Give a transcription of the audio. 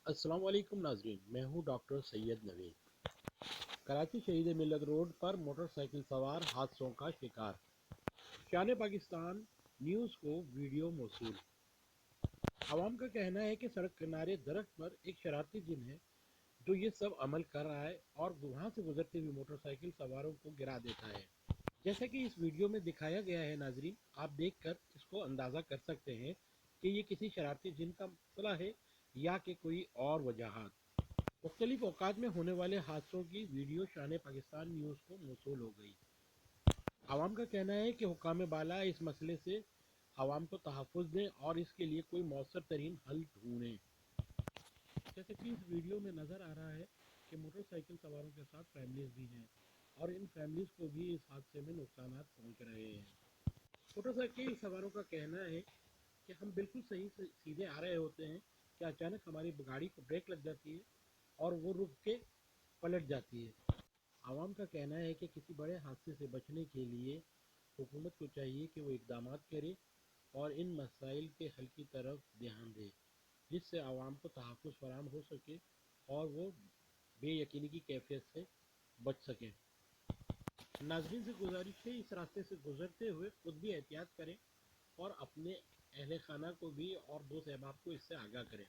अस्सलाम वालेकुम नाजरीन, मैं हूं डॉक्टर सैयद नवीद। कराची शहीद मिलत रोड पर मोटरसाइकिल सवार हादसों का शिकार। शान पाकिस्तान न्यूज़ को वीडियो मौसूल। आवाम का कहना है कि सड़क किनारे दरख्त पर एक शरारती जिन है जो ये सब अमल कर रहा है और वहाँ से गुजरते हुए मोटरसाइकिल सवारों को गिरा देता है। जैसा कि इस वीडियो में दिखाया गया है नाजरीन, आप देखकर इसको अंदाज़ा कर सकते हैं कि ये किसी शरारती जिन का मसला है या कि कोई और वजह। मुख्तलिफ औकात में होने वाले हादसों की वीडियो शान पाकिस्तान न्यूज़ को मौसूल हो गई। आवाम का कहना है कि हुक्काम बाला इस मसले से आवाम को तहफ़्फ़ुज़ दें और इसके लिए कोई मौसर तरीन हल ढूंढें। जैसे कि इस वीडियो में नज़र आ रहा है कि मोटरसाइकिल सवारों के साथ फैमिलीज़ भी हैं और इन फैमिलीज़ को भी इस हादसे में नुकसान पहुँच रहे हैं। मोटरसाइकिल सवारों का कहना है कि हम बिल्कुल सही से सीधे आ रहे होते हैं कि अचानक हमारी गाड़ी को ब्रेक लग जाती है और वो रुक के पलट जाती है। आवाम का कहना है कि किसी बड़े हादसे से बचने के लिए हुकूमत को चाहिए कि वो इक़दाम करे और इन मसाइल के हल की तरफ ध्यान दे, जिससे आवाम को तहफ़्फ़ुज़ फराहम हो सके और वो बेयकीनी की कैफियत से बच सकें। नाज़रीन से गुजारिश है, इस रास्ते से गुजरते हुए खुद भी एहतियात करें और अपने अहले खाना को भी और दोस्त अहबाब को इससे आगाह करें।